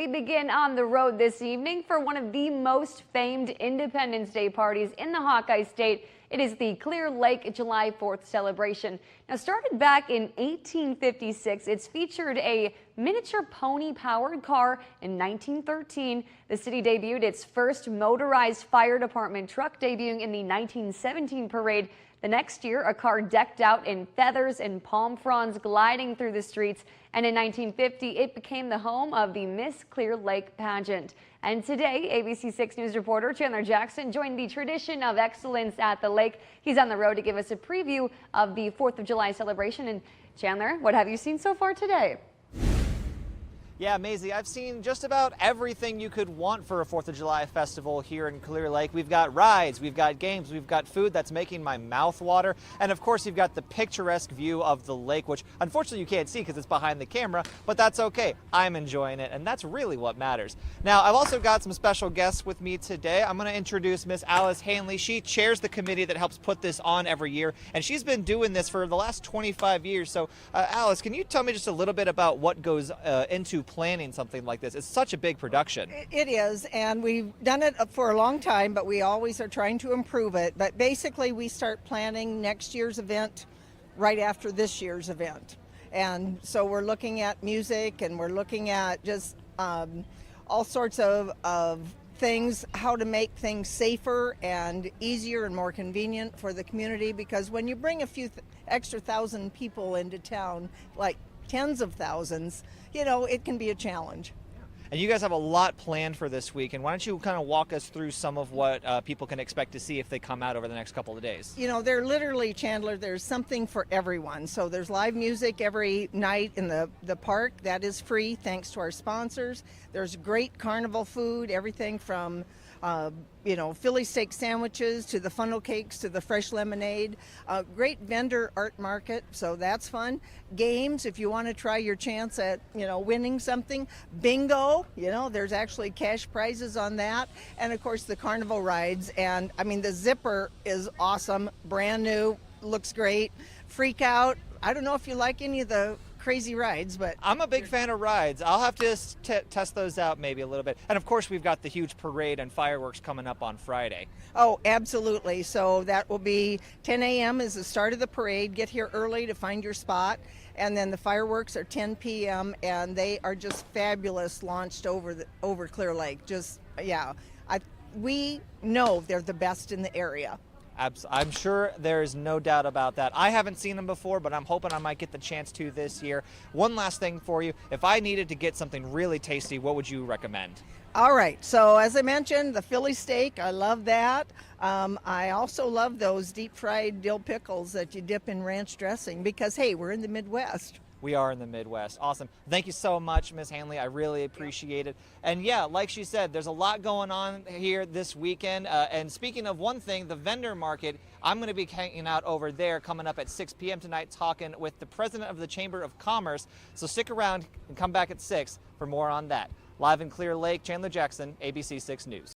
We begin on the road this evening for one of the most famed Independence Day parties in the Hawkeye State. It is the Clear Lake July 4th celebration. Now, started back in 1856, it's featured a miniature pony-powered car in 1913. The city debuted its first motorized fire department truck, debuting in the 1917 parade. The next year, a car decked out in feathers and palm fronds gliding through the streets. And in 1950, it became the home of the Miss Clear Lake pageant. And today, ABC 6 News reporter Chandler Jackson joined the tradition of excellence at the lake. He's on the road to give us a preview of the 4th of July celebration. And Chandler, what have you seen so far today? Yeah, Maisie, I've seen just about everything you could want for a 4th of July festival here in Clear Lake. We've got rides, we've got games, we've got food that's making my mouth water, and of course you've got the picturesque view of the lake, which unfortunately you can't see because it's behind the camera, but that's okay. I'm enjoying it, and that's really what matters. Now, I've also got some special guests with me today. I'm going to introduce Miss Alice Hanley. She chairs the committee that helps put this on every year, and she's been doing this for the last 25 years. So, Alice, can you tell me just a little bit about what goes into planning something like this? It's such a big production. It is, and we've done it for a long time, but we always are trying to improve it. But basically, we start planning next year's event right after this year's event. And so we're looking at music, and we're looking at just all sorts of things, how to make things safer and easier and more convenient for the community, because when you bring a few extra thousand people into town, like tens of thousands, you know, it can be a challenge. And you guys have a lot planned for this week, and why don't you kind of walk us through some of what people can expect to see if they come out over the next couple of days? You know, they're literally, Chandler, there's something for everyone. So there's live music every night in the park. That is free thanks to our sponsors. There's great carnival food, everything from you know, Philly steak sandwiches to the funnel cakes to the fresh lemonade. Great vendor art market, so that's fun. Games, if you want to try your chance at, you know, winning something. Bingo, you know, there's actually cash prizes on that. And of course the carnival rides. And I mean, the zipper is awesome, brand new, looks great. Freak out, I don't know if you like any of the crazy rides, but I'm a big fan of rides. I'll have to test those out maybe a little bit. And of course we've got the huge parade and fireworks coming up on Friday. Oh, absolutely. So that will be 10 a.m. is the start of the parade. Get here early to find your spot. And then the fireworks are 10 p.m. and they are just fabulous, launched over Clear Lake. Just, yeah, we know they're the best in the area. I'm sure there's no doubt about that. I haven't seen them before, but I'm hoping I might get the chance to this year. One last thing for you. If I needed to get something really tasty, what would you recommend? All right. So as I mentioned, the Philly steak, I love that. I also love those deep fried dill pickles that you dip in ranch dressing because, hey, we're in the Midwest. We are in the Midwest. Awesome. Thank you so much, Ms. Hanley. I really appreciate it. And yeah, like she said, there's a lot going on here this weekend. And speaking of one thing, the vendor market, I'm going to be hanging out over there coming up at 6 p.m. tonight talking with the president of the Chamber of Commerce. So stick around and come back at 6 for more on that. Live in Clear Lake, Chandler Jackson, ABC 6 News.